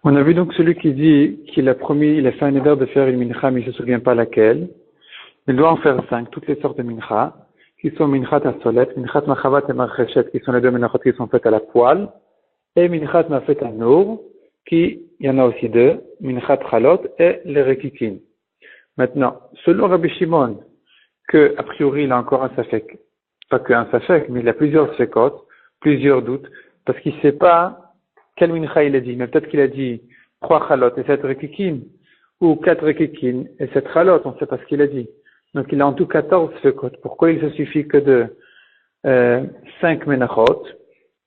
On a vu donc celui qui dit qu'il a promis, il a fait un éder de faire une mincha, mais il ne se souvient pas laquelle. Il doit en faire 5, toutes les sortes de mincha, qui sont minchat asolet, minchat machavat et marchechet, qui sont les deux minchot qui sont faites à la poêle, et minchat mafet anour, qui, il y en a aussi deux, minchat chalot et les rekikin. Maintenant, selon Rabbi Shimon, que, a priori, il a encore un safek, pas qu'un safek, mais il a plusieurs safekot, plusieurs doutes, parce qu'il ne sait pas quel mincha il a dit, mais peut-être qu'il a dit 3 chalot et 7 rekikin, ou 4 rekikin et 7 chalot, on ne sait pas ce qu'il a dit. Donc il a en tout 14 safekot. Pourquoi il ne se suffit que de 5 menachot?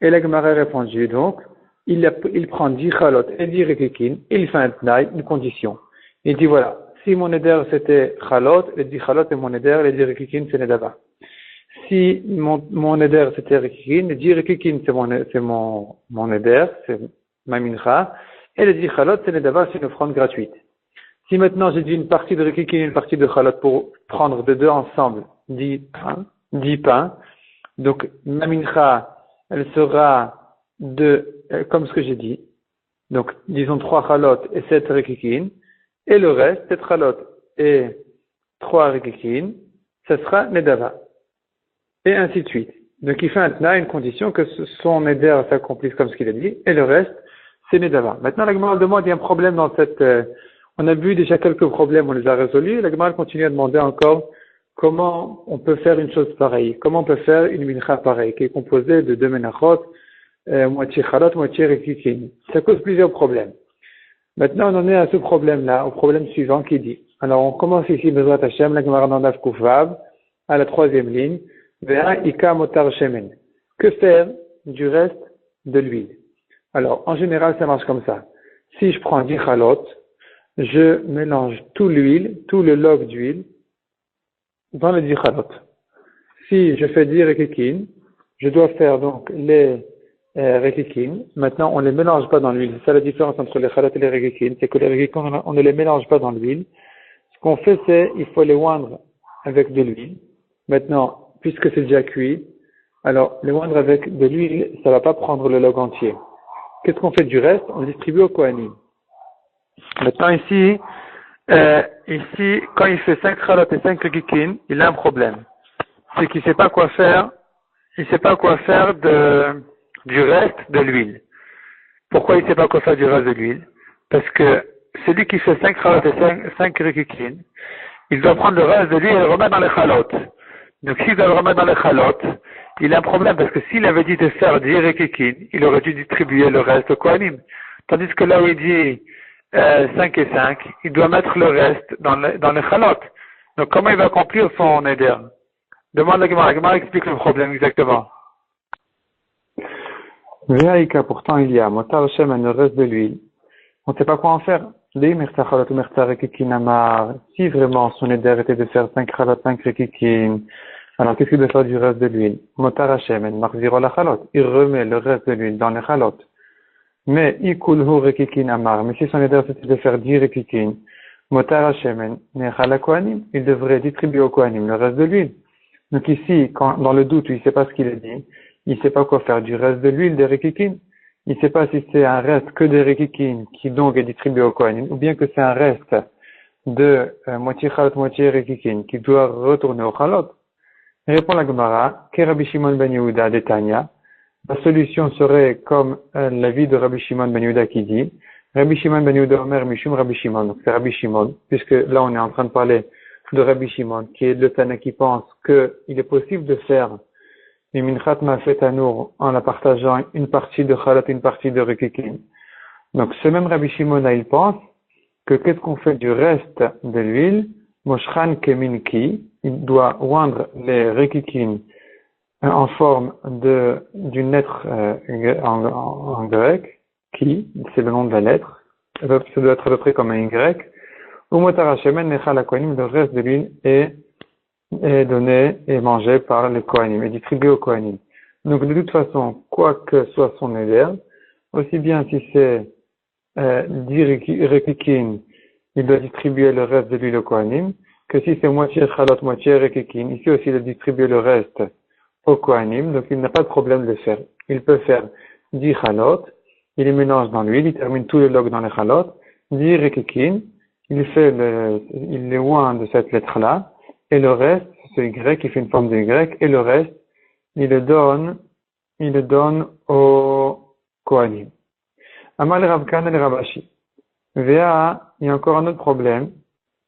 Et la Gemara a répondu, donc, il prend 10 chalot et 10 rekikin, il fait un tnaï, une condition. Il dit voilà, si mon éder c'était chalot, les 10 chalot et mon éder, les 10 rekikin c'est nedava. Si mon éder c'était rekikin, les 10 rekikin c'est mon éder, c'est ma mincha, et les 10 chalot c'est nedava, c'est une offrande gratuite. Si maintenant j'ai dit une partie de rekikin et une partie de chalot pour prendre de deux ensemble 10 pains, donc ma mincha elle sera comme ce que j'ai dit, donc disons 3 chalot et 7 rekikin, et le reste, 7 chalot et 3 rekikin, ça sera nedava. Et ainsi de suite. Donc il fait maintenant une condition que son éder s'accomplisse comme ce qu'il a dit, et le reste, c'est nedava. Maintenant la Gemara demande, il y a un problème dans cette... on a vu déjà quelques problèmes, on les a résolus, et la Gemara continue à demander encore comment on peut faire une chose pareille, comment on peut faire une mincha pareille, qui est composée de 2 menachot, moitié chalot, moitié rekikin. Ça cause plusieurs problèmes. Maintenant, on en est à ce problème-là, au problème suivant qui dit. Alors, on commence ici, Bezrat Hashem, la Gemara dans Daf Kufvav, à la 3e ligne. Ve'a ika motar shemen. Que faire du reste de l'huile? Alors, en général, ça marche comme ça. Si je prends 10 chalot, je mélange tout l'huile, tout le log d'huile, dans les 10 chalot. Si je fais 10 rekikin, je dois faire donc les rekikin. Maintenant, on ne les mélange pas dans l'huile. C'est ça la différence entre les chalot et les rekikin. C'est que les rekikin, on ne les mélange pas dans l'huile. Ce qu'on fait, c'est, il faut les oindre avec de l'huile. Maintenant, puisque c'est déjà cuit, alors les oindre avec de l'huile, ça va pas prendre le log entier. Qu'est-ce qu'on fait du reste? On le distribue au kohanim. Maintenant, ici, quand il fait 5 chalot et 5 rekikin, il a un problème. C'est qu'il sait pas quoi faire. Il sait pas quoi faire du reste de l'huile. Pourquoi il sait pas quoi faire du reste de l'huile? Parce que celui qui fait 5 chalot et 5 rekikin, il doit prendre le reste de l'huile et le remettre dans les chalot. Donc s'il doit le remettre dans les chalot, il a un problème parce que s'il avait dit de faire 10 rekikin, il aurait dû distribuer le reste au kohanim. Tandis que là où il dit 5 et 5, il doit mettre le reste dans les chalot. Donc comment il va accomplir son éder? Demande la Gemara. La Gemara explique le problème exactement. Véaïka, pourtant il y a motar Hashem, le reste de l'huile. On ne sait pas quoi en faire. Si vraiment son éder était de faire 5 chalot, 5 rekikin, alors qu'est-ce qu'il doit faire du reste de l'huile? Motar Hashem, marziro la chalot. Il remet le reste de l'huile dans les chalot. Mais ikulhu rekikin amar. Mais si son éder c'était de faire 10 rekikin, motar Hashem, nechal kohanim, il devrait distribuer au kohanim le reste de l'huile. Donc ici, dans le doute où il ne sait pas ce qu'il a dit, il ne sait pas quoi faire du reste de l'huile des rekikin. Il ne sait pas si c'est un reste que des rekikin qui donc est distribué au kohanim, ou bien que c'est un reste de moitié chalot, moitié rekikin qui doit retourner au chalot. Répond la Gemara, que Rabbi Shimon ben Yehuda de Tanya. La solution serait comme l'avis de Rabbi Shimon ben Yehuda qui dit, Rabbi Shimon ben Yehuda Omer Mishum Rabbi Shimon. Donc c'est Rabbi Shimon, puisque là on est en train de parler de Rabbi Shimon, qui est le Tana qui pense qu'il est possible de faire une minchat mafet anour en la partageant une partie de chalot et une partie de rekikin. Donc ce même Rabbi Shimon là, il pense que qu'est-ce qu'on fait du reste de l'huile? Moshchan keminki, il doit oindre les rekikin en forme d'une lettre en grec, qui, c'est le nom de la lettre, ça doit être à peu près comme un Y. Ou motar Hashem, nechal kohanim, le reste de l'huile est donné et mangé par les kohanim, et distribué aux kohanim. Donc de toute façon, quoi que soit son éder, aussi bien si c'est 10 rekikin, il doit distribuer le reste de l'huile aux kohanim, que si c'est moitié chalot, moitié rekikin, ici aussi il doit distribuer le reste aux kohanim, donc il n'a pas de problème de le faire. Il peut faire 10 chalot il les mélange dans l'huile, il termine tout le log dans les chalotes, dit rekikin, il les oint de cette lettre-là, et le reste, c'est Y, il fait une forme de Y, et le reste, il le donne au Kohanim. Amal Rav Kana le Rabashi. Vea, il y a encore un autre problème.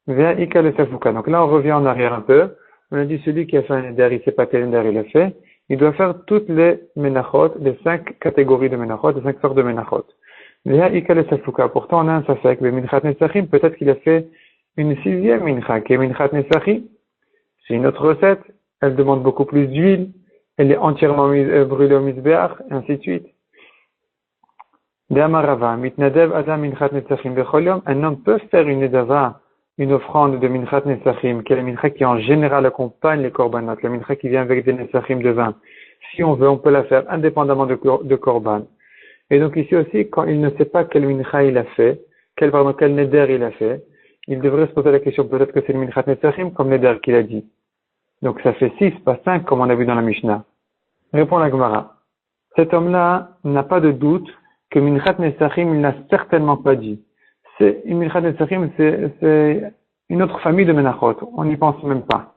Vea Ika le Safuka. Donc là, on revient en arrière un peu. On a dit celui qui a fait un neder, il sait pas quel neder il a fait. Il doit faire toutes les menachot, les 5 catégories de menachot, les 5 sortes de menachot. Vea Ika le Safuka. Pourtant, on a un safek. Mais Minchat Nesachim, peut-être qu'il a fait une 6e mincha, qui est Minchat Nesachim. C'est une autre recette. Elle demande beaucoup plus d'huile. Elle est entièrement brûlée au misbeach, et ainsi de suite. Un homme peut faire une nedava, une offrande de minchat nesachim, qui est la mincha qui en général accompagne les korbanot, la mincha qui vient avec des nesachim de vin. Si on veut, on peut la faire indépendamment de korban. Et donc ici aussi, quand il ne sait pas quel mincha il a fait, quel neder il a fait, il devrait se poser la question, peut-être que c'est le minchat nesachim comme neder qu'il a dit. Donc ça fait 6, pas 5, comme on a vu dans la Mishnah. Répond la Gemara. Cet homme-là n'a pas de doute que Minchat Nesachim, il n'a certainement pas dit. Minchat Nesachim, c'est une autre famille de Menachot. On n'y pense même pas.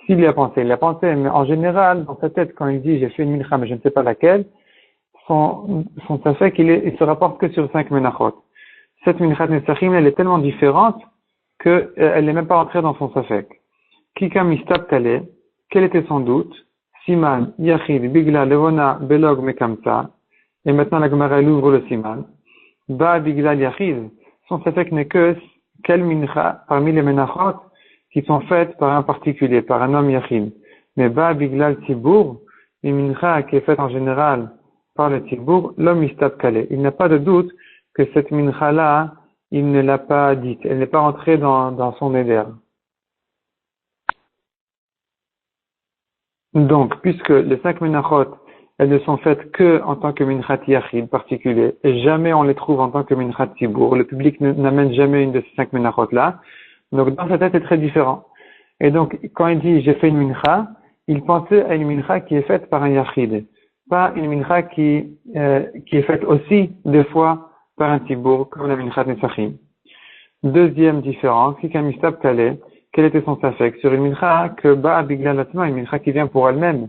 S'il y a pensé, il a pensé, mais en général, dans sa tête, quand il dit j'ai fait une Mincha, mais je ne sais pas laquelle, son safek, il se rapporte que sur 5 Menachot. Cette Minchat Nesachim, elle est tellement différente qu'elle n'est même pas entrée dans son safek. Kika Mistab Kale, quel était son doute? Siman, Yachid, Bigla, Levona, Belog, Mekamta. Et maintenant la Gemara elle ouvre le Siman. Ba Bigla, Yachid. Son safek n'est que quel mincha parmi les menachot qui sont faites par un particulier, par un homme Yachid. Mais Ba Bigla, Tibour, une mincha qui est faite en général par le Tibour, l'homme Mistab Kale. Il n'a pas de doute que cette mincha-là, il ne l'a pas dite. Elle n'est pas entrée dans son éder. Donc, puisque les 5 menachot, elles ne sont faites que en tant que minchat yachid particulier, et jamais on les trouve en tant que minchat tibour, le public n'amène jamais une de ces 5 menachot-là, donc dans sa tête c'est très différent. Et donc, quand il dit j'ai fait une mincha, il pensait à une mincha qui est faite par un yachid, pas une mincha qui est faite aussi, des fois, par un tibour, comme la minchat nesachim. Deuxième différence, Kika Mistab Kale, quel était son safek sur une mincha que Ba'a Bigla Latma, une mincha qui vient pour elle-même,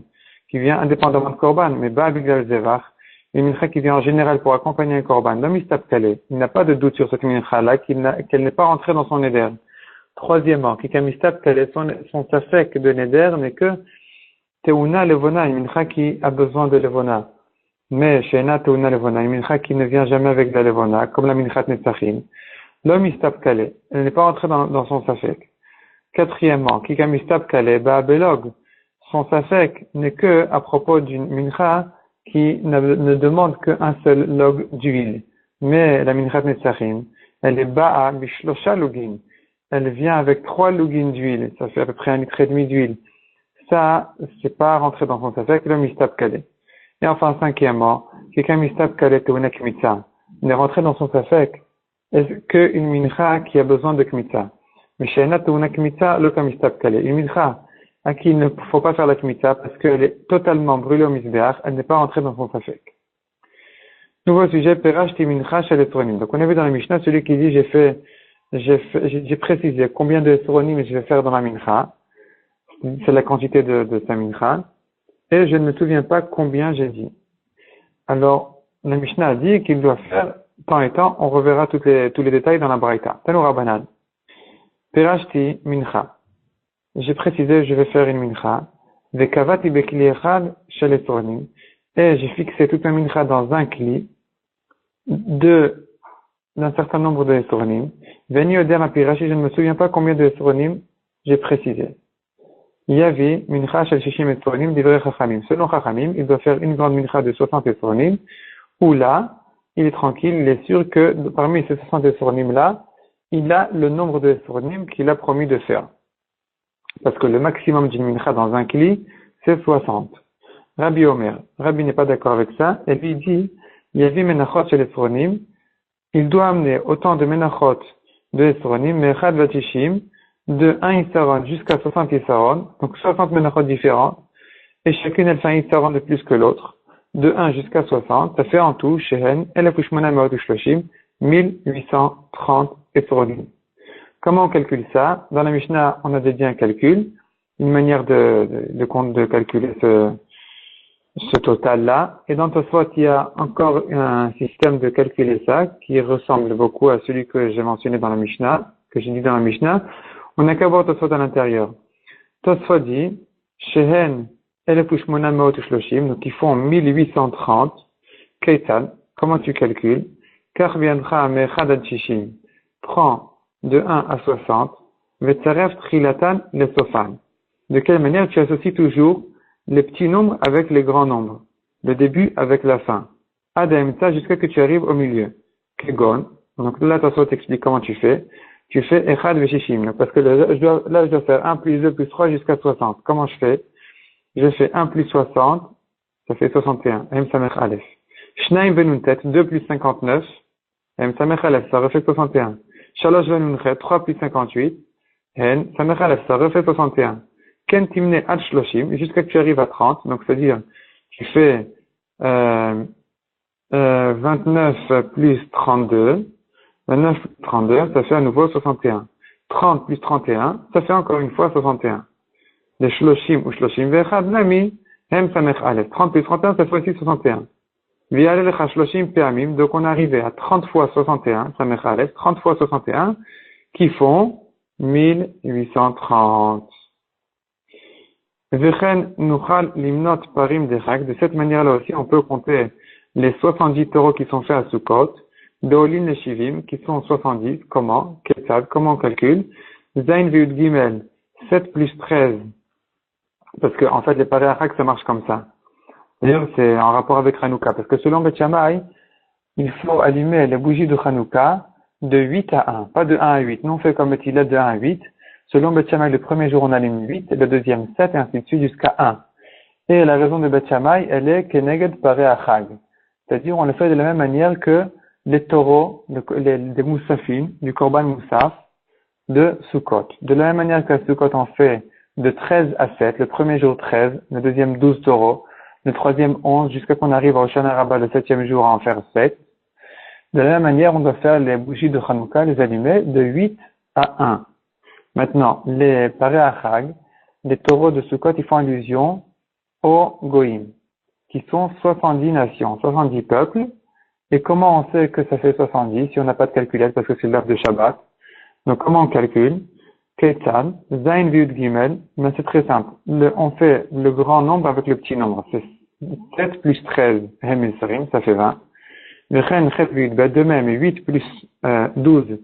qui vient indépendamment de Korban, mais Ba'a Bigla Zevach, une mincha qui vient en général pour accompagner un Korban. L'homme Mistab Kale, il n'a pas de doute sur cette mincha-là, qu'elle n'est pas rentrée dans son neder. Troisièmement, Kika Mistab Kale, son safek de neder n'est que Teuna Levona, une mincha qui a besoin de Levona. Mais Sheena Teuna Levona, une mincha qui ne vient jamais avec de la Levona, comme la minchat Netzachim. L'homme Mistab Kale, elle n'est pas rentrée dans son safek. Quatrièmement, Kika Mistab Kale, Ba'abelog, son safek n'est que à propos d'une mincha qui ne demande qu'un seul log d'huile. Mais la minchat Netzachim, elle est Ba'a Bishlosha Lugin. Elle vient avec 3 lugin d'huile. Ça fait à peu près 1,5 litre d'huile. Ça, c'est pas rentré dans son safek, le Mistab Kale. Et enfin, cinquièmement, Kika Mistab Kale Teuna Kmitza. Il est rentré dans son safek qu'une mincha qui a besoin de Kmitza. Mais Sheena Teuna Kmitza, le Mistab Kale. Une mincha à qui il ne faut pas faire la Kmitza parce qu'elle est totalement brûlée au misbeach, elle n'est pas rentrée dans son safek. Nouveau sujet, Perashti mincha shel esronim. Donc on a vu dans la Mishnah celui qui dit j'ai précisé combien de esronim je vais faire dans la mincha. C'est la quantité de sa mincha. Et je ne me souviens pas combien j'ai dit. Alors, la Mishnah a dit qu'il doit faire temps et temps. On reverra tous les détails dans la Braïta. Tanoura Banan. Perashti mincha. J'ai précisé, je vais faire une mincha. Vekavati bekli echad shel esronim. Et j'ai fixé toute ma mincha dans un kli d'un certain nombre de esronim. Veni odem apirashi, je ne me souviens pas combien de esronim j'ai précisé. Yavi mincha shel shishim esronim divrei chachamim. Selon chachamim, il doit faire une grande mincha de 60 esronim, où là, il est tranquille, il est sûr que parmi ces 60 esronim là, il a le nombre de esronim qu'il a promis de faire. Parce que le maximum d'une mincha dans un kli, c'est 60. Rabbi Omer. Rabbi n'est pas d'accord avec ça, et lui dit, Yavi menachot shel esronim, il doit amener autant de menachot de esronim, mechad vatishim, de 1 issaron jusqu'à 60 issaron, donc 60 menachot différents, et chacune elle fait un issaron de plus que l'autre. de 1 jusqu'à 60, ça fait en tout, Shehen, Elafushmona Meotu Shloshim, 1830 Esronim. Comment on calcule ça? Dans la Mishnah, on a dédié un calcul, une manière de calculer ce total-là. Et dans Tosfot, il y a encore un système de calculer ça qui ressemble beaucoup à celui que j'ai mentionné dans la Mishnah, que j'ai dit dans la Mishnah. On n'a qu'à voir Tosfot à l'intérieur. Tosfot dit, Shehen Elefushmona Meot Shloshim, donc ils font 1830. Keitzad, comment tu calcules? Kar viendra Mechad ad Shishim. Prends de 1 à 60. Vetzaref Trilatan le Sofan. De quelle manière tu associes toujours les petits nombres avec les grands nombres, le début avec la fin. Ademta jusqu'à ce que tu arrives au milieu. Kegon. Donc là, Tosfot t'explique comment tu fais. Tu fais Echad Veshishim. Parce que là, je dois faire 1 plus 2 plus 3 jusqu'à 60. Comment je fais? Je fais 1 plus 60, ça fait 61. Hem Samech Aleph. Shnaim Benuntet, 2 plus 59. Hem Samech Aleph, ça refait 61. Shalosh Benunchet, 3 plus 58. Hem Samech Aleph, ça refait 61. Ken Timne Ad Shloshim, jusqu'à ce que tu arrives à 30. Donc, c'est-à-dire, tu fais 29 plus 32. 29 plus 32, ça fait à nouveau 61. 30 plus 31, ça fait encore une fois 61. Les Shloshim ou Shloshim Vechad Nami, Hem Samech Aleph. 30 plus 31, ça fait aussi 61. Viale Lecha Shloshim Peamim, donc on est arrivé à 30 fois 61, Samech Aleph, 30 fois 61, qui font 1830. Vechen Nuchal Limnot Parim Dechak, de cette manière-là aussi, on peut compter les 70 taureaux qui sont faits à Sukkot, Beolin et Shivim, qui sont 70, comment? Ketzad, comment on calcule? Zain Veud Gimel, 7 plus 13, parce que, en fait, les parés à Chag, ça marche comme ça. D'ailleurs, c'est en rapport avec Hanouka, parce que selon Beth Shammai, il faut allumer les bougies de Hanouka de 8 à 1, pas de 1 à 8. Nous, on fait comme Beth Hillel de 1 à 8. Selon Beth Shammai, le premier jour, on allume 8, le deuxième 7, et ainsi de suite jusqu'à 1. Et la raison de Beth Shammai, elle est Keneged paré à Chag. C'est-à-dire, on le fait de la même manière que les taureaux, des moussafines, du Korban Moussaf, de Sukkot. De la même manière qu'à Sukkot, on fait de 13 à 7, le premier jour 13, le deuxième 12 taureaux, le troisième 11, jusqu'à qu'on arrive au Hoshana Rabbah, le septième jour, à en faire 7. De la même manière, on doit faire les bougies de Hanouka, les allumer, de 8 à 1. Maintenant, les parés à Chag, les taureaux de Sukkot, ils font allusion aux Goïm, qui sont 70 nations, 70 peuples. Et comment on sait que ça fait 70 si on n'a pas de calculette parce que c'est l'heure de Shabbat? Donc comment on calcule? Ketzad, Zain Viud Gimel, mais c'est très simple. On fait le grand nombre avec le petit nombre. C'est 7 plus 13, Hem Esrim, ça fait 20. Vechen Chet Viud Bet, de même 8 plus 12,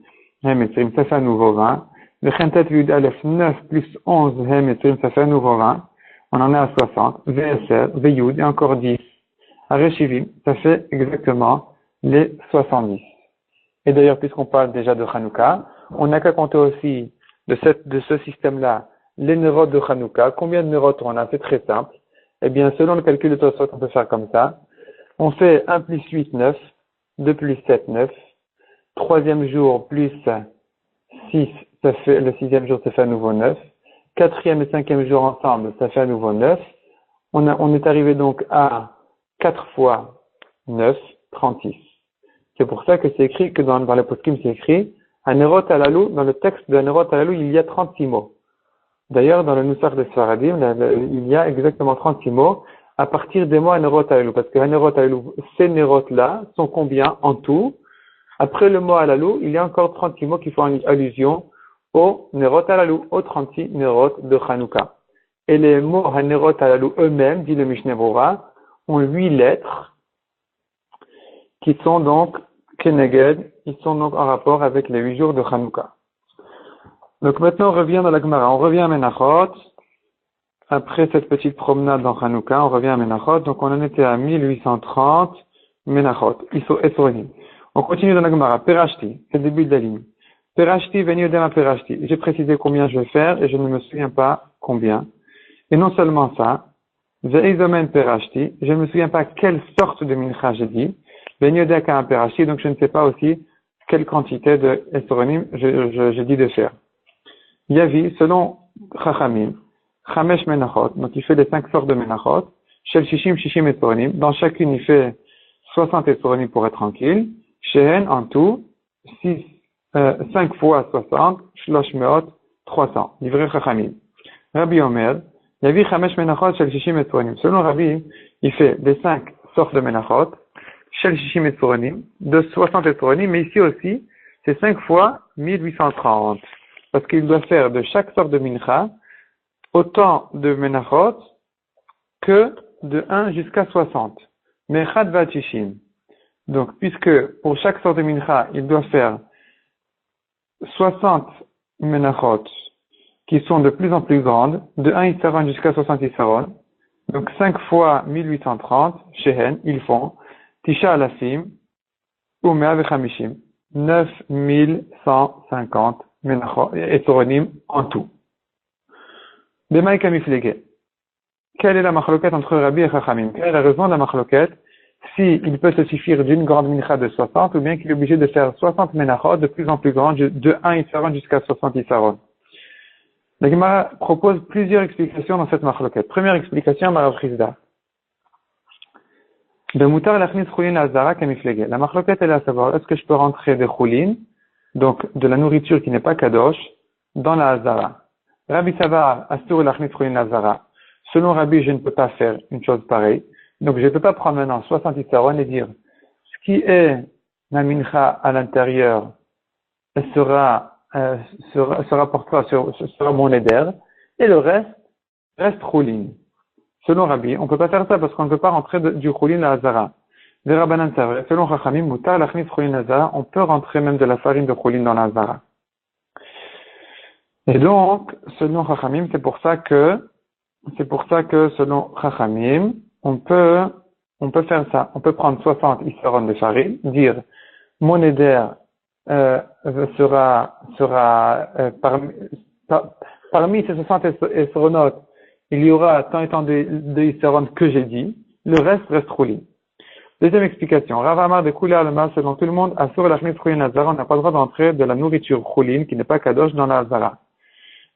Hem Esrim, ça fait à nouveau 20. Vechen Tet Viud Aleph, 9 plus 11, Hem Esrim, ça fait à nouveau 20. On en est à 60. Veser, Veyud, et encore 10. Areshivim, ça fait exactement les 70. Et d'ailleurs, puisqu'on parle déjà de Hanouka, on n'a qu'à compter aussi de ce système-là les neurotes de Hanouka. Combien de neurotes on a? C'est très simple. Eh bien, selon le calcul de Tosfot, on peut faire comme ça. On fait 1 plus 8, 9. 2 plus 7, 9. Troisième jour plus 6, ça fait, le sixième jour, ça fait à nouveau 9. Quatrième et cinquième jour ensemble, ça fait à nouveau 9. On est arrivé donc à 4 fois 9, 36. C'est pour ça que c'est écrit que dans les poskim, c'est écrit Anerot Alalou, dans le texte de Anerot Alalou, il y a 36 mots. D'ailleurs, dans le Nusach de Sfaradim, il y a exactement 36 mots à partir des mots Anerot Alalou. Parce que Anerot Alalou, ces Nerot-là sont combien en tout? Après le mot Alalou, il y a encore 36 mots qui font allusion au Nerot Alalou, aux 36 Nerot de Hanouka. Et les mots Hanerot Alalou eux-mêmes, dit le Mishneh Berurah, ont 8 lettres qui sont donc Keneged, ils sont donc en rapport avec les 8 jours de Hanouka. Donc maintenant on revient dans la Gemara, on revient à Menachot, après cette petite promenade dans Hanouka, on revient à Menachot, donc on en était à 1830, Menachot, Iso Esronim. On continue dans la Gemara, Perashti, c'est le début de la ligne. Perashti, veni odema Perashti, j'ai précisé combien je vais faire et je ne me souviens pas combien. Et non seulement ça, Veizomen Perashti, je ne me souviens pas quelle sorte de mincha j'ai dit, Benyodeka Perashti, donc je ne sais pas aussi quelle quantité de Esronim je dis de faire. Yavi, selon Chachamim, Chamesh Menachot, donc il fait les 5 sortes de Menachot, Shel Shishim, Shishim Esronim. Dans chacune, il fait 60 Esronim pour être tranquille. Shehen, en tout, 5 fois 60, Shlosh Meot, 300. Livré Chachamim. Rabbi Omer, Yavi Chamesh Menachot, Shel Shishim Esronim. Selon Rabbi, il fait les 5 sortes de Menachot, Shel Shishim Esronim, de 60 Esronim, mais ici aussi, c'est 5 fois 1830. Parce qu'il doit faire de chaque sorte de mincha autant de menachot que de 1 jusqu'à 60. Mechad vachishim. Donc, puisque pour chaque sorte de mincha, il doit faire 60 menachot qui sont de plus en plus grandes, de 1 isaron jusqu'à 60 isaron, donc 5 fois 1830, shehen, ils font, tisha alafim, ou mea vechamishim, 9150 Esronim en tout. Bemaï kamiflege. Quelle est la machloquette entre Rabbi et Chachamim? Quelle est la raison de la machloquette? Si il peut se suffire d'une grande mincha de 60, ou bien qu'il est obligé de faire 60 menachot de plus en plus grandes, de 1 isaron jusqu'à 60 isaron. La Gemara propose plusieurs explications dans cette machloquette. Première explication, Marav Chizda. De mutar lachnis chulin azara kamiflege. La machloquette est à savoir, est-ce que je peux rentrer des chulin, donc de la nourriture qui n'est pas kadosh, dans la hazara? Rabbi Savar, astur lachnis chulin azara. Selon Rabbi, je ne peux pas faire une chose pareille. Donc je ne peux pas prendre maintenant 60 isaron et dire, ce qui est la mincha à l'intérieur, sera mon éder, et le reste chulin. Selon Rabbi, on ne peut pas faire ça parce qu'on ne peut pas rentrer du chulin à la hazara. Des Rabbanan savent, selon Chachamim, mutar lachnis chulin hazara, on peut rentrer même de la farine de chulin dans la hazara. Et donc, selon Chachamim, c'est pour ça que selon Chachamim, on peut faire ça. On peut prendre 60 isaron de farine, dire, mon éder sera parmi ces 60 isaronotes, il y aura tant et tant de isaron que j'ai dit, le reste chulin. Deuxième explication. Rav Amar de Kula Alma, selon tout le monde, Asur Lachmis Chulin Hazara, on n'a pas le droit d'entrer de la nourriture chulin, qui n'est pas kadosh, dans la Hazara.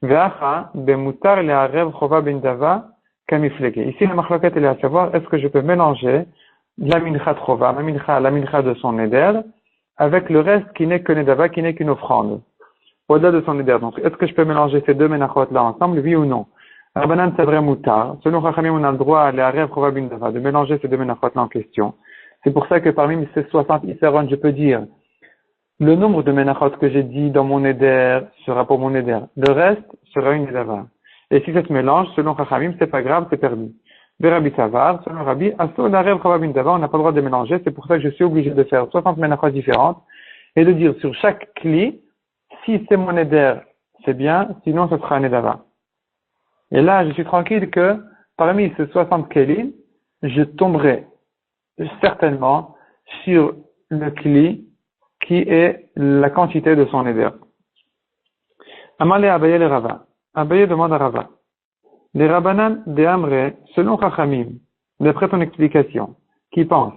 Ve'acha, bemutar le'arev chova ben dava, kamiflege. Ici, la machloket est à savoir, est-ce que je peux mélanger la mincha chova, la mincha de son éder, avec le reste qui n'est que nedava, qui n'est qu'une offrande, au-delà de son éder. Donc, est-ce que je peux mélanger ces deux menachot-là ensemble, oui ou non? Rabbanan Sadre Mutar, selon Chachamim, on a le droit à l'Arev Chova bin Dava, de mélanger ces deux menachot-là en question. C'est pour ça que parmi ces 60 isaron, je peux dire, le nombre de menachot que j'ai dit dans mon éder sera pour mon éder. Le reste sera une nedava. Et si ça se mélange, selon Chachamim, c'est pas grave, c'est permis. De Rabbi Savar, selon Rabbi, Asur l'Arev Chova bin Dava, on n'a pas le droit de mélanger, c'est pour ça que je suis obligé de faire 60 menachot différentes et de dire sur chaque kli, si c'est mon éder, c'est bien, sinon ce sera un nedava. Et là, je suis tranquille que parmi ces 60 kelim, je tomberai certainement sur le kli qui est la quantité de son éder. Amalé Abaye le Rava. Abaye demande à Rava. Les Rabbanan de Amre, selon Chachamim, d'après ton explication, qui pense,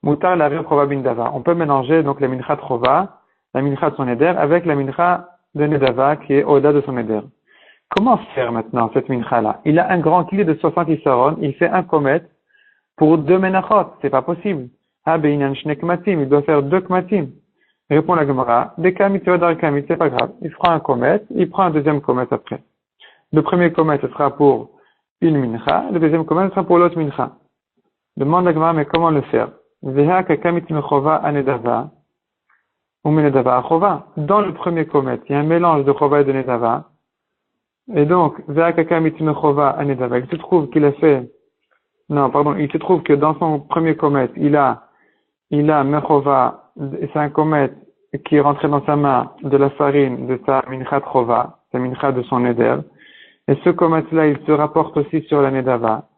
Mutar la Chova bin Dava, on peut mélanger donc la mincha chova, la mincha de son éder, avec la mincha de Nedava qui est au-delà de son éder. Comment faire maintenant cette mincha-là? Il a un grand kli de 60 isaron, il fait un komet pour 2 menachot, c'est pas possible. Ah, beinan shne kmatim, il doit faire 2 kmatim. Répond la Gemara, des kamit, c'est pas grave. Il prend un komet, il prend un deuxième komet après. Le premier komet, ce sera pour une mincha, le deuxième komet, ce sera pour l'autre mincha. Demande la Gemara, mais comment le faire? Veha kakamit mechova anedava, ou menedava achova. Dans le premier komet, il y a un mélange de chova et de nedava. Et donc, il se trouve qu'il a fait, il se trouve que dans son premier komet, il a mechova, c'est un komet qui est rentré dans sa main de la farine de sa mincha chova, sa mincha de son éder. Et ce komet-là, il se rapporte aussi sur la nedava,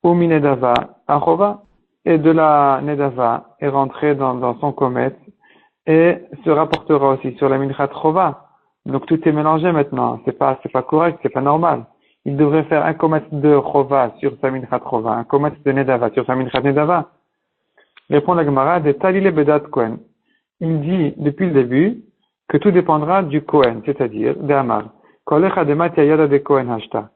ou minedava, achova, et de la nedava est rentré dans son komet, et se rapportera aussi sur la mincha chova. Donc tout est mélangé maintenant, c'est pas correct, c'est pas normal. Il devrait faire un komet de chova sur sa mincha chova, un komet de nedava sur sa mincha nedava. Répond la Gemara de Talile Bedat Kohen. Il dit depuis le début que tout dépendra du Kohen, c'est-à-dire de Amar. Kolecha de Matya Yada de Kohen Hashta.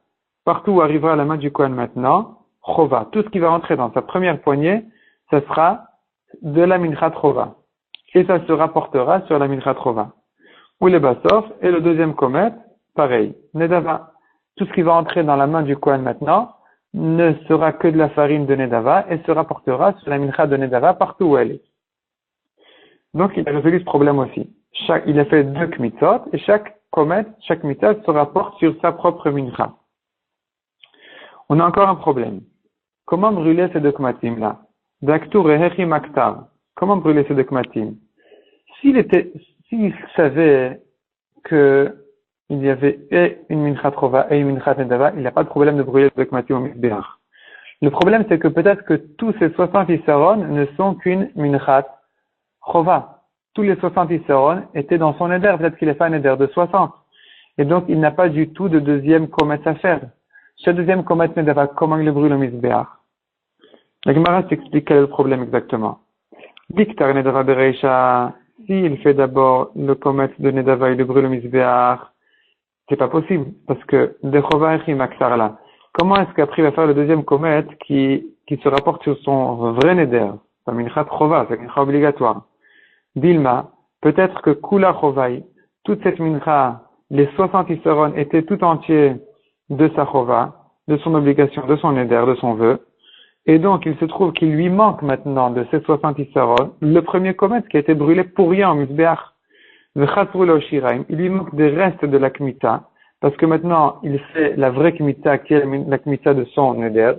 Partout où arrivera la main du Kohen maintenant, chova. Tout ce qui va rentrer dans sa première poignée, ce sera de la minchat chova. Et ça se rapportera sur la minchat chova. Ou les bassof, et le deuxième komet, pareil, nedava. Tout ce qui va entrer dans la main du Kohen maintenant ne sera que de la farine de nedava et se rapportera sur la mincha de nedava partout où elle est. Donc il a résolu ce problème aussi. Il a fait 2 kmitzot et chaque komet, chaque mitzvah se rapporte sur sa propre mincha. On a encore un problème. Comment brûler ces 2 kmatim là? Daktur et hechi maktar. Comment brûler ces 2 kmatim? S'il savait que il y avait et une minchat chova et une minchat nedava, il n'a pas de problème de brûler le kmatim au mizbeach. Le problème, c'est que peut-être que tous ces 60 issaron ne sont qu'une minchat chova. Tous les 60 issaron étaient dans son éder. Peut-être qu'il a fait un éder de 60. Et donc, il n'a pas du tout de deuxième komet à faire. Ce deuxième komet nedava, comment il le brûle au mizbeach? La Gemara s'explique quel est le problème exactement. Diktar nedava bereisha, s'il fait d'abord le komet de nedava et le brûle au mizbeach, c'est pas possible, parce que Dechova Echi Maksar là. Comment est-ce qu'après il va faire le deuxième komet qui se rapporte sur son vrai neder? C'est une minchat chova, c'est une mincha obligatoire. Dilma, peut-être que Kula Chovai, toute cette mincha, les 60 issaron étaient tout entiers de sa chova, de son obligation, de son neder, de son vœu. Et donc, il se trouve qu'il lui manque maintenant de ces 60 issaron, le premier komet qui a été brûlé pour rien au misbeach. Il lui manque des restes de la kmita, parce que maintenant, il fait la vraie kmita, qui est la kmita de son neder.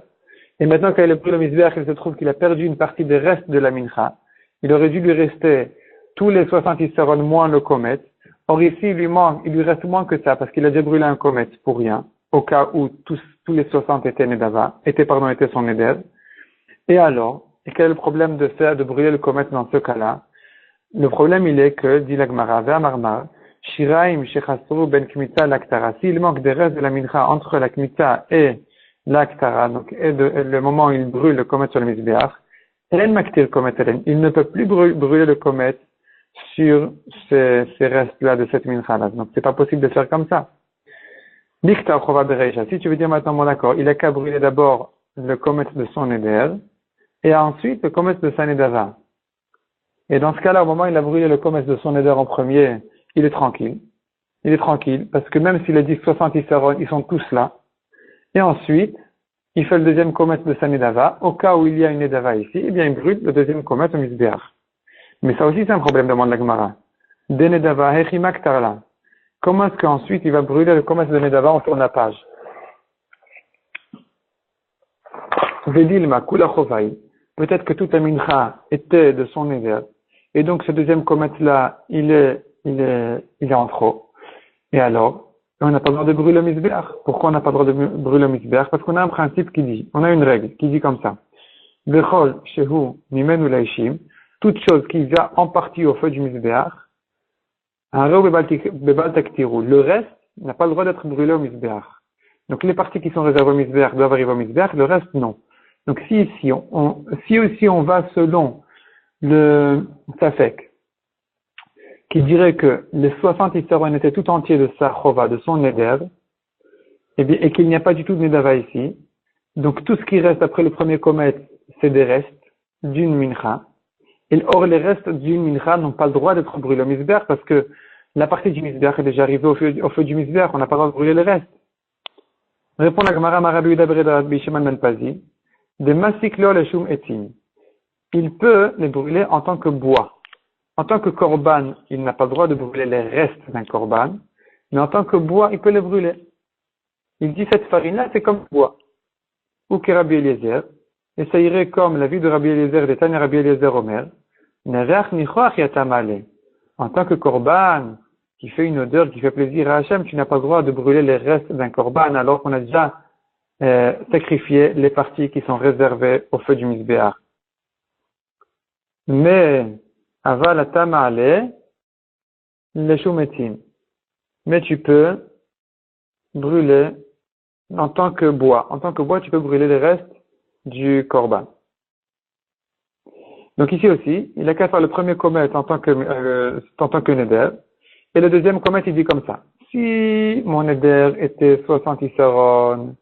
Et maintenant, quand il a pris le mizbeach, il se trouve qu'il a perdu une partie des restes de la mincha. Il aurait dû lui rester tous les 60 issaron moins le komet. Or ici, il lui reste moins que ça, parce qu'il a déjà brûlé un komet pour rien, au cas où tous les 60 étaient étaient son neder. Et alors, quel est le problème de brûler le komet dans ce cas-là? Le problème, il est que, dit la Gemara, Ve'amarmar, Shiraim shechasru ben kmita l'aktara. S'il manque des restes de la mincha entre la kmita et l'aktara, donc, et le moment où il brûle le komet sur le mizbeach, Elen maktir komet elen. Il ne peut plus brûler le komet sur ces restes-là de cette mincha-là. Donc, c'est pas possible de faire comme ça. Dikta chova bereisha. Si tu veux dire maintenant, bon d'accord, il a qu'à brûler d'abord le komet de son éder, et ensuite le komet de sa nedava. Et dans ce cas-là, au moment où il a brûlé le komet de son éder en premier, il est tranquille. Il est tranquille, parce que même s'il a dit 60 issaron, ils sont tous là. Et ensuite, il fait le deuxième komet de sa nedava. Au cas où il y a une nedava ici, eh bien, il brûle le deuxième komet au mizbeach. Mais ça aussi, c'est un problème, demande la Gemara. De nedava, hechi maktarla. Comment est-ce qu'ensuite il va brûler le komet de nedava? On tourne la page. Vedilma, kula chovai. Peut-être que toute la mincha était de son éder. Et donc, ce deuxième komet-là, il est en trop. Et alors, on n'a pas le droit de brûler le mizbeach. Pourquoi on n'a pas le droit de brûler le mizbeach? Parce qu'on a un principe qui dit, on a une règle qui dit comme ça. Bechol shehu mimenu laishim, toute chose qui va en partie au feu du mizbeach, le reste n'a pas le droit d'être brûlé au mizbeach. Donc, les parties qui sont réservées au mizbeach doivent arriver au mizbeach, le reste non. Donc, si aussi on va selon le Safek, qui dirait que les 60 issaron étaient tout entiers de sa chova, de son neder, et qu'il n'y a pas du tout de nedava ici. Donc tout ce qui reste après le premier komet, c'est des restes d'une mincha. Or les restes d'une mincha n'ont pas le droit d'être brûlés au mizbeach parce que la partie du mizbeach est déjà arrivée au feu du mizbeach, on n'a pas le droit de brûler les restes. Répond la Gemara Marabi Udabreda Bisheman Melpazi, de masiklo leshum etim. Il peut les brûler en tant que bois. En tant que korban, il n'a pas le droit de brûler les restes d'un korban, mais en tant que bois, il peut les brûler. Il dit cette farine-là, c'est comme bois. Ou que Rabbi Eliezer, et ça irait comme la vie de Rabbi Eliezer, des Tanya Rabbi Eliezer Omer, Nereach nichoach yatamale. En tant que korban, qui fait une odeur, qui fait plaisir à Hachem, tu n'as pas le droit de brûler les restes d'un korban alors qu'on a déjà sacrifié les parties qui sont réservées au feu du mizbeach. Mais, aval atamale, leshumetim. Mais tu peux brûler en tant que bois. En tant que bois, tu peux brûler les restes du korban. Donc ici aussi, il a qu'à faire le premier komet en tant que neder. Et le deuxième komet, il dit comme ça. Si mon neder était 60 issaron,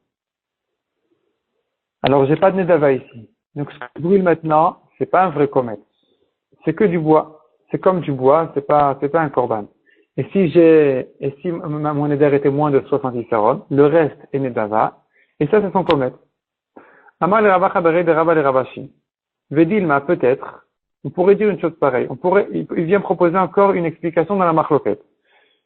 Alors, j'ai pas de nedava ici. Donc, ce que je brûle maintenant, c'est pas un vrai comet. C'est que du bois. C'est comme du bois, c'est pas un korban. Et si mon neder était moins de 70 saron, le reste est nedava, et ça, c'est son comet. Amar le Rava Chabaré de Rava le Ravashi. Vedilma, peut-être, on pourrait dire une chose pareille. Il vient proposer encore une explication dans la marloquette.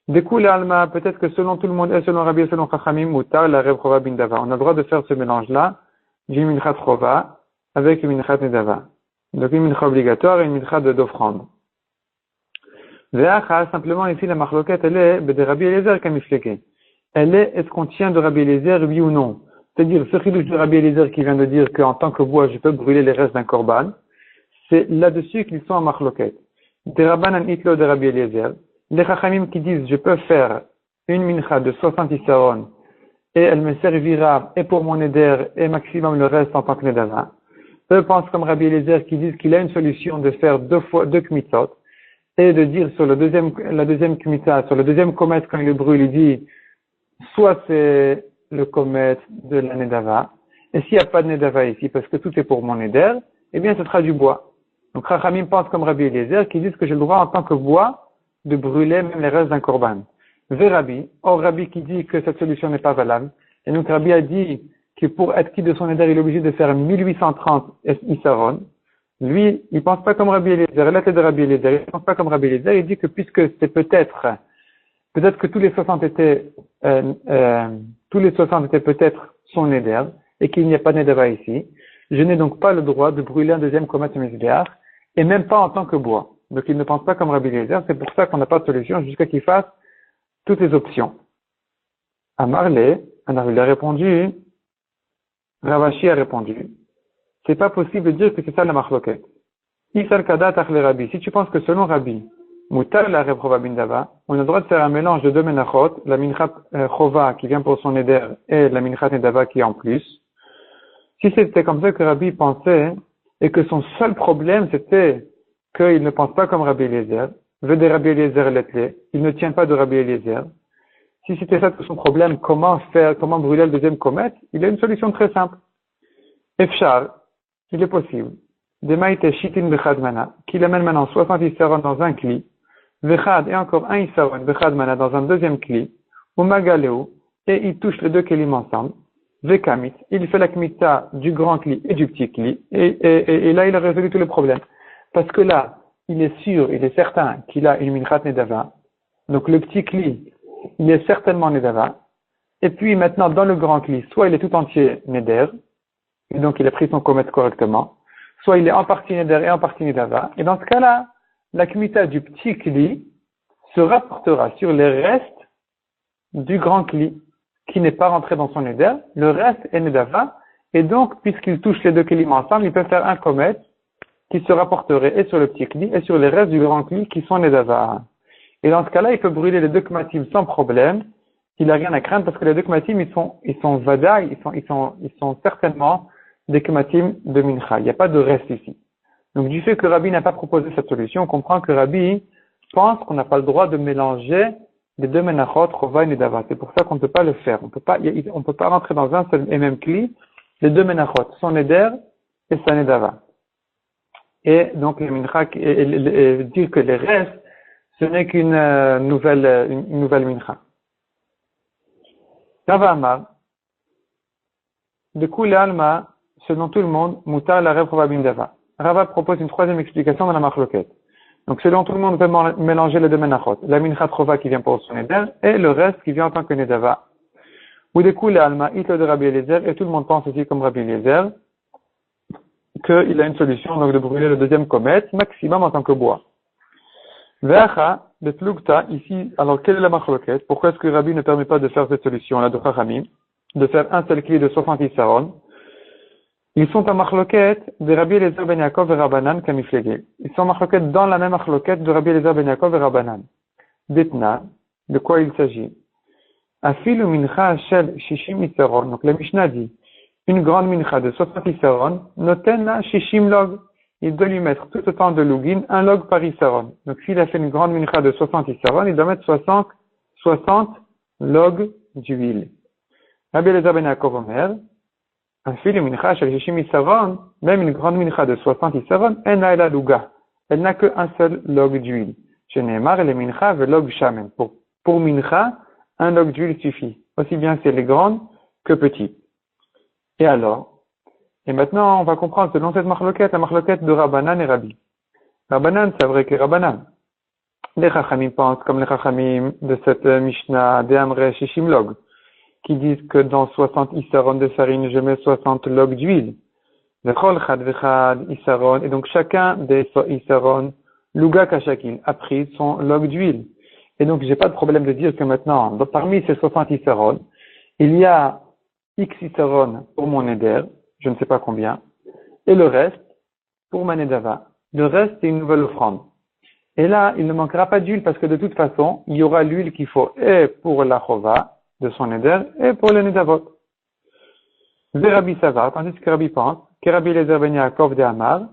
Du coup, l'alma, peut-être que selon tout le monde, et selon Rabbi et selon Chachamim, Moutar, la Reb Chova bin Dava. On a le droit de faire ce mélange-là, d'une minchat Chova, avec une minchat Nedava. Donc une minchat obligatoire et une minchat d'offrande. Ve'acha, simplement ici, la marloquette, elle est de Rabbi Eliezer kamifleke. Elle est, est-ce qu'on tient de Rabbi Eliezer, oui ou non? C'est-à-dire, ce chidouche de Rabbi Eliezer qui vient de dire qu'en tant que bois, je peux brûler les restes d'un korban, c'est là-dessus qu'ils sont en marloquette. Des Rabbanan Hitlo de Rabbi Eliezer, les Chachamim qui disent, je peux faire une mincha de 60 saron, et elle me servira, et pour mon éder, et maximum le reste en tant que nedava. Eux pensent comme Rabbi Eliezer qui disent qu'il a une solution de faire deux kmitzot, et de dire sur la deuxième kmitza, sur le deuxième komet, quand il le brûle, il dit, soit c'est le komet de la nedava, et s'il n'y a pas de nedava ici, parce que tout est pour mon éder, eh bien, ce sera du bois. Donc, Chachamim pense comme Rabbi Eliezer, qui disent que j'ai le droit en tant que bois, de brûler même les restes d'un korban. Rabbi, or Rabbi qui dit que cette solution n'est pas valable, et donc Rabbi a dit que pour être quitte de son éder, il est obligé de faire 1830 isaron. Lui, il pense pas comme Rabbi Eliezer, la tête de Rabbi Eliezer, il pense pas comme Rabbi Eliezer, il dit que puisque c'est peut-être que tous les 60 étaient peut-être son éder, et qu'il n'y a pas de nedava ici, je n'ai donc pas le droit de brûler un deuxième komet Mizbeach, et même pas en tant que bois. Donc il ne pense pas comme Rabbi Eliezer, c'est pour ça qu'on n'a pas de solution jusqu'à qu'il fasse toutes les options. À Marley, alors il a répondu, Ravashi a répondu, c'est pas possible de dire que c'est ça la marloquette. Isal kadat achle Rabbi, si tu penses que selon Rabbi, Moutar la Reb Chova bin Dava, on a le droit de faire un mélange de deux menachot, la minchat Chova qui vient pour son éder et la minchat Nedava qui est en plus. Si c'était comme ça que Rabbi pensait, et que son seul problème c'était qu'il ne pense pas comme Rabbi Eliezer, veut des Rabbi Eliezer l'être, il ne tient pas de Rabbi Eliezer. Si c'était ça tout son problème, comment brûler le deuxième comète? Il a une solution très simple. Efshar, il est possible. Demaïte shitin bechad mana, qu'il amène maintenant 60 isaron dans un kli, vechad et encore un isaron bechad mana dans un deuxième kli, ou magaleu, et il touche les deux kelim ensemble, vekamit, il fait la kmita du grand kli et du petit kli, et là il a résolu tous les problèmes. Parce que là, il est sûr, il est certain qu'il a une minchat nedava. Donc le petit kli, il est certainement nedava. Et puis maintenant, dans le grand kli, soit il est tout entier neder, et donc il a pris son komet correctement, soit il est en partie neder et en partie nedava. Et dans ce cas-là, la kmita du petit kli se rapportera sur les restes du grand kli, qui n'est pas rentré dans son neder. Le reste est nedava. Et donc, puisqu'il touche les deux kelim ensemble, il peut faire un komet qui se rapporterait et sur le petit kli et sur les restes du grand kli qui sont nedava. Et dans ce cas-là, il peut brûler les deux kmatim sans problème. Il n'a rien à craindre parce que les deux kmatim, ils sont vada, ils sont certainement des kmatim de mincha. Il n'y a pas de reste ici. Donc, du fait que Rabbi n'a pas proposé cette solution, on comprend que Rabbi pense qu'on n'a pas le droit de mélanger les deux menachot, chova et nedava. C'est pour ça qu'on ne peut pas le faire. On peut pas rentrer dans un seul et même kli les deux menachot, son neder et sa nedava. Et donc, le mincha, dire que les restes, ce n'est qu'une nouvelle mincha. Rava Amar, de Kule Alma, selon tout le monde, Moutar la Reb Chova bin Dava. Rava propose une troisième explication dans la marloquette. Donc, selon tout le monde, on peut mélanger les deux menachot. La mincha Chova qui vient pour son neder et le reste qui vient en tant que nedava. Ou de Kule Alma, Hitlo de Rabbi Eliezer, et tout le monde pense aussi comme Rabbi Eliezer, qu'il a une solution, donc de brûler le deuxième comète, maximum en tant que bois. Ve'acha, de Tlugta, ici, alors quelle est la marloquette? Pourquoi est-ce que Rabbi ne permet pas de faire cette solution-là de Chachamim, de faire un seul kli de 60 saron? Ils sont en marloquette de Rabbi Eliezer ben Yaakov et Rabbanan kamiflege. Ils sont en marloquette dans la même marloquette de Rabbi Eliezer ben Yaakov et Rabbanan. Detna, de quoi il s'agit? Afilu mincha shel shishim isaron. Donc la Mishnah dit, une grande mincha de 60 isaron, notena shishim log. Il doit lui mettre tout autant de lugin, un log par isaron. Donc s'il a fait une grande mincha de 60 isaron, il doit mettre 60 logs d'huile. Rabbi Eliezer ben Yaakov Omer, Un fil mincha shel shishim isaron, même une grande mincha de 60 isaron, en a la luga. Elle n'a qu'un seul log d'huile. Chez Neymar, les mincha ve log shamen. Pour mincha, un log d'huile suffit. Aussi bien si elle est grande que petite. Et alors? Et maintenant, on va comprendre selon cette marloquette, la marloquette de Rabbanan et Rabbi. Rabbanan, c'est vrai que Rabbanan. Les Chachamim pensent comme les Chachamim de cette Mishnah d'Amre Shishim Log, qui disent que dans 60 isaron de farine, je mets 60 logs d'huile. Vechol chad vechad isaron, et donc chacun des isaron, Luga Kashakil, a pris son log d'huile. Et donc, j'ai pas de problème de dire que maintenant, parmi ces 60 isaron, il y a X isaron pour mon éder, je ne sais pas combien, et le reste pour ma nedava. Le reste, c'est une nouvelle offrande. Et là, il ne manquera pas d'huile parce que de toute façon, il y aura l'huile qu'il faut et pour la chova de son éder et pour le nedavot. Rabbi Savar, tandis que Rabbi pense, que Rabbi Eliezer ben Yaakov de Amar,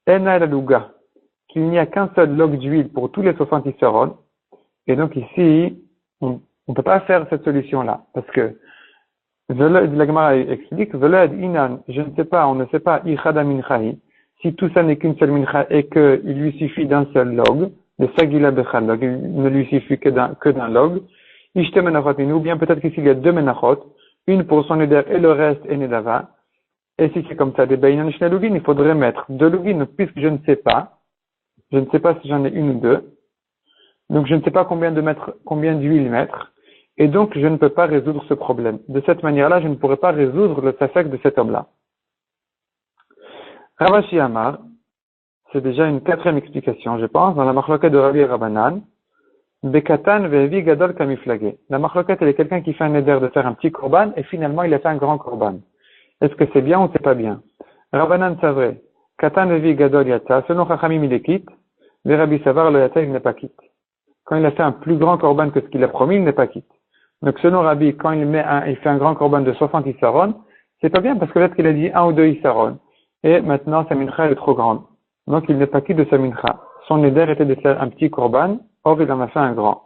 Ena el Luga, qu'il n'y a qu'un seul log d'huile pour tous les 60 isaron. Et donc ici, on ne peut pas faire cette solution-là parce que la Gemara explique, je ne sais pas, on ne sait pas, Ichada minchahi, si tout ça n'est qu'une seule mincha et qu'il lui suffit d'un seul log, de sagila bechad log, il ne lui suffit que d'un log, ishte menachot minu, ou bien peut-être qu'ici il y a deux menachot, une pour son éder et le reste est nedava, et si c'est comme ça, des bainan shne lugin, il faudrait mettre deux lugin, puisque je ne sais pas si j'en ai une ou deux, donc je ne sais pas combien d'huile mettre, et donc je ne peux pas résoudre ce problème. De cette manière-là, je ne pourrais pas résoudre le safek de cet homme-là. Ravashi Amar, c'est déjà une quatrième explication, je pense, dans la marloquette de Rabbi et Rabbanan. Bekatan ve'evi gadol kamiflagé. La marloquette, elle est quelqu'un qui fait un éder de faire un petit korban, et finalement, il a fait un grand korban. Est-ce que c'est bien ou c'est pas bien? Rabbanan, c'est vrai. Katan ve'evi gadol yata. Selon Chachamim, il est quitte. Mais Rabbi Savar, le yata, il n'est pas quitte. Quand il a fait un plus grand korban que ce qu'il a promis, il n'est pas quitte. Donc, selon Rabbi, quand il fait un grand korban de 60 isaron, c'est pas bien parce que peut-être qu'il a dit un ou deux isaron. Et maintenant, sa mincha est trop grande. Donc, il n'est pas quitte de sa mincha. Son éder était de faire un petit korban, or il en a fait un grand.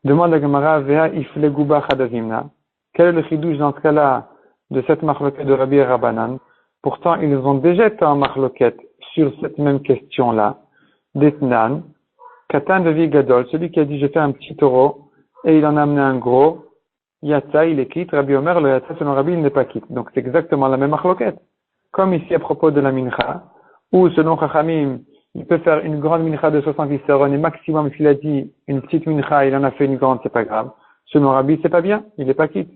Demande à Gemara, Vea ifle guba chadazimna. Quel est le chidouche dans ce cas-là de cette marloquette de Rabbi et Rabbanan? Pourtant, ils ont déjà été en marloquette sur cette même question-là. D'Etnan, Katan devi gadol, celui qui a dit, j'ai fait un petit taureau, et il en a amené un gros. Yatsa, il est quitte. Rabbi Omer, le Yatsa, selon Rabbi, il n'est pas quitte. Donc, c'est exactement la même marloquette. Comme ici à propos de la mincha, où selon Chachamim, il peut faire une grande mincha de 70 isaron et maximum s'il a dit une petite mincha, il en a fait une grande, c'est pas grave. Selon Rabbi, c'est pas bien, il n'est pas quitte.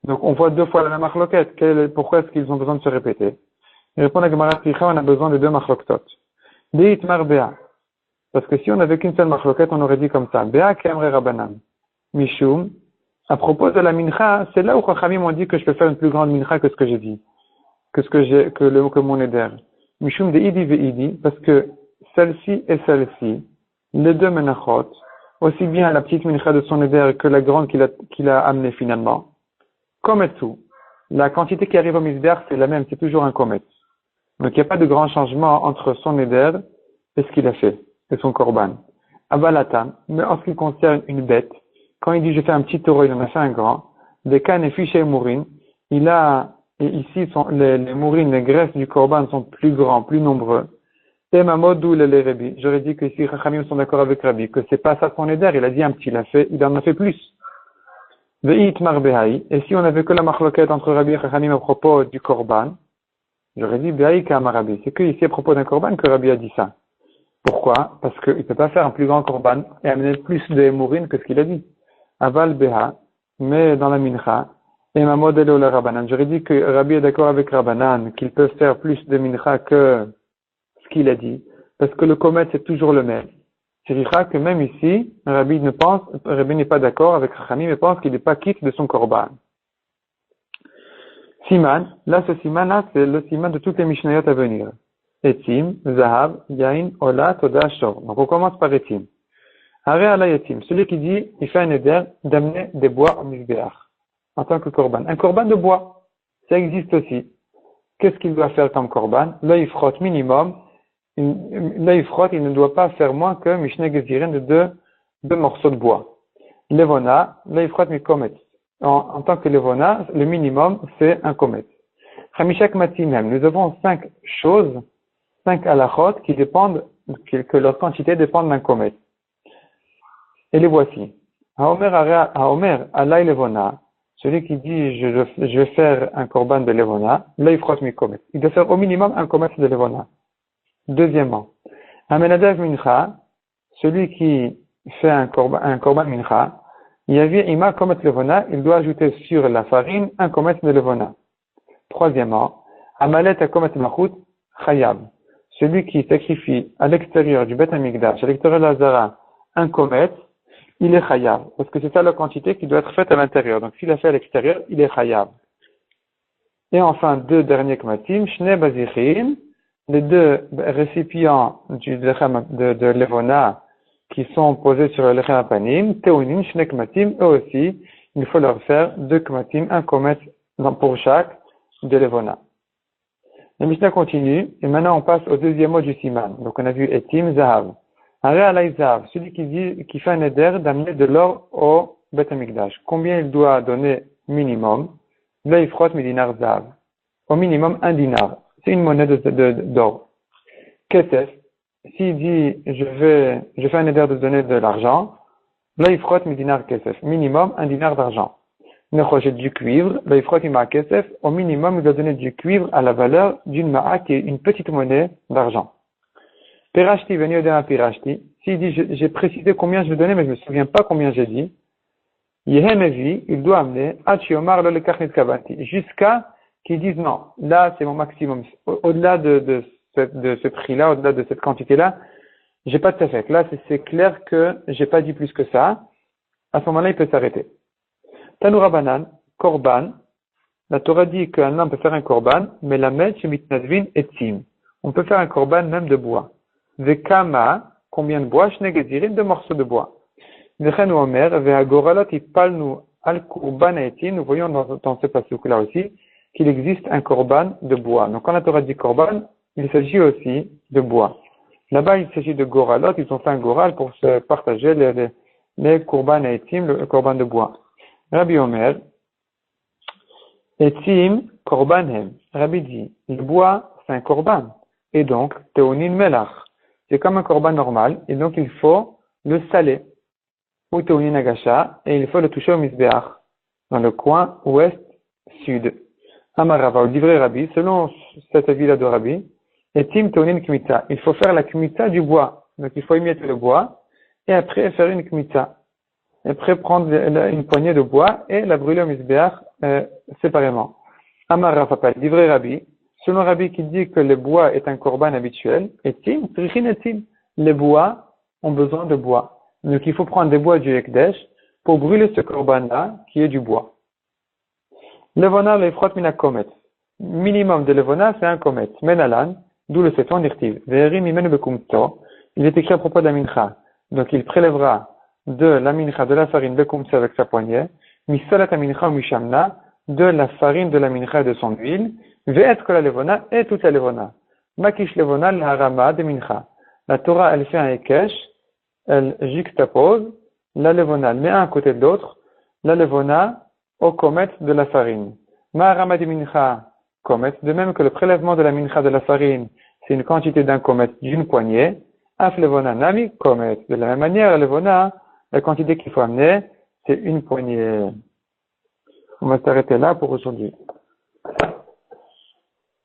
Donc on voit deux fois la même marloquette. Pourquoi est-ce qu'ils ont besoin de se répéter? Il répond à Gemara Picha, on a besoin de deux marloquetot. Deit mar bea. Parce que si on n'avait qu'une seule marloquette, on aurait dit comme ça. Bea kemre rabanan. Mishum. À propos de la mincha, c'est là où Chachamim ont dit que je peux faire une plus grande mincha que ce que j'ai dit. Que mon éder. Mishum de idi ve idi, parce que celle-ci et celle-ci, les deux menachot, aussi bien la petite mincha de son éder que la grande qu'il a amenée finalement, kometsu. La quantité qui arrive au misber, c'est la même, c'est toujours un komet. Donc il n'y a pas de grand changement entre son éder et ce qu'il a fait, et son korban. Abalatan, mais en ce qui concerne une bête, quand il dit je fais un petit taureau, il en a fait un grand, des cannes et fiches et mourines, et ici, les mourines, les graisses du korban sont plus grands, plus nombreux. Et Mamadou le Rabbi. J'aurais dit que ici, Chachamim sont d'accord avec Rabbi, que c'est pas ça son éder, il a dit un petit, il en a fait plus. Ve'it mar behai. Et si on avait que la marloquette entre Rabbi et Chachamim à propos du korban, j'aurais dit behai kama Rabbi. C'est que ici, à propos d'un korban, que Rabbi a dit ça. Pourquoi? Parce qu'il ne peut pas faire un plus grand korban et amener plus de mourines que ce qu'il a dit. Aval beha, mais dans la mincha, et ma modèle au Rabbanan. J'aurais dit que Rabbi est d'accord avec Rabbanan, qu'il peut faire plus de mincha que ce qu'il a dit, parce que le komet c'est toujours le même. C'est dire que même ici, Rabbi n'est pas d'accord avec Chachamim, mais pense qu'il n'est pas quitte de son korban. Siman, là ce siman là, c'est le siman de toutes les mishnayot à venir. Etim, Zahav, Yain, Ola, Toda, Shor. Donc on commence par Etim. Hare ala Etim, celui qui dit, il fait un éder d'amener des bois au misbéach en tant que korban. Un korban de bois, ça existe aussi. Qu'est-ce qu'il doit faire comme korban? L'œil frotte minimum. L'œil frotte, il ne doit pas faire moins que Mishneh Gezirin de deux morceaux de bois. Levona, l'œil frotte mi komet. En tant que levona, le minimum, c'est un komet. Chamishak Matimem. Nous avons 5 choses, 5 halachot qui dépendent, que leur quantité dépend d'un comète. Et les voici. Haomer alay levona. Celui qui dit je vais faire un korban de levona, là il frotte mi komet. Il doit faire au minimum un komet de levona. Deuxièmement, amenadav mincha, celui qui fait un korban mincha, yavi ima komet levona, il doit ajouter sur la farine un komet de levona. Troisièmement, amalet a komet machut chayab, celui qui sacrifie à l'extérieur du Bet Hamikdash, à l'extérieur de la Zara, un komet, il est chayav, parce que c'est ça la quantité qui doit être faite à l'intérieur. Donc s'il a fait à l'extérieur, il est chayav. Et enfin, 2 derniers kmatim, shne bazichim, les 2 récipients de levona qui sont posés sur le lechem apanim, teunim, shne kmatim, eux aussi, il faut leur faire 2 kmatim, un komet pour chaque de levona. La Mishnah continue, et maintenant on passe au deuxième mot du siman. Donc on a vu etim, zahav. Celui qui fait un éder d'amener de l'or au Bet Hamikdash. Combien il doit donner minimum? Là, il frotte dinar zav. Au minimum, 1 dinar. C'est une monnaie d'or. Kesef. S'il dit, je fais un éder de donner de l'argent, là, il frotte dinar kesef. Minimum, 1 dinar d'argent. Nechojet du cuivre, là, il frotte ma kesef. Au minimum, il doit donner du cuivre à la valeur d'une ma'a qui est une petite monnaie d'argent. Pirashti, venu d'un pirashti. S'il dit, j'ai précisé combien je vais donner, mais je ne me souviens pas combien j'ai dit. Yehemevi, il doit amener, Achiomar le karnit kavanti. Jusqu'à qu'ils disent non, là, c'est mon maximum. Au-delà de ce prix-là, au-delà de cette quantité-là, j'ai pas de tafek. Là, c'est clair que j'ai pas dit plus que ça. À ce moment-là, il peut s'arrêter. Tanoura banan, korban. La Torah dit qu'un homme peut faire un korban, mais la met chez mitnadvin et tzim. On peut faire un korban même de bois. Vekama, combien de bois? Shnegezirim, 2 morceaux de bois. Vechenu omer, veagoralot ipalnu al korban etim. Nous voyons dans ce passage-là aussi qu'il existe un korban de bois. Donc quand la Torah dit korban, il s'agit aussi de bois. Là-bas, il s'agit de goralot. Ils ont fait un goral pour se partager les korban etim, le korban de bois. Rabbi Omer, etim korbanem. Rabbi dit, le bois, c'est un korban. Et donc, teonin melach. C'est comme un korban normal, et donc il faut le saler, ou teonin agasha, et il faut le toucher au misbeach, dans le coin ouest-sud. Amarava, au livré Rabbi, selon cet avis-là de Rabbi, et tim teonin kmitza. Il faut faire la kmitza du bois. Donc il faut émietter le bois, et après faire une kmitza. Et après prendre une poignée de bois, et la brûler au misbeach, séparément. Amarava, livré Rabbi, selon Rabbi qui dit que le bois est un korban habituel, les bois ont besoin de bois. Donc il faut prendre des bois du Ekdesh pour brûler ce korban-là qui est du bois. Levona le frot mina komet. Minimum de levona, c'est un komet. Menalan, d'où le seton dirtiv. Veri mimenu bekumto. Il est écrit à propos de la mincha. Donc il prélèvera de la mincha, de la farine bekumto avec sa poignée. Misalat mincha ou mishamna, de la farine, de la mincha et de son huile. Ve'et kol levona et toute la levona. Makish levona l'harama de mincha. La Torah, elle fait un ekesh, elle juxtapose la levona, elle met un à côté de l'autre, la levona au komet de la farine. Ma'harama de mincha, komet, de même que le prélèvement de la mincha de la farine, c'est une quantité d'un komet d'une poignée, af levona nami komet. De la même manière, la levona, la quantité qu'il faut amener, c'est une poignée. On va s'arrêter là pour aujourd'hui.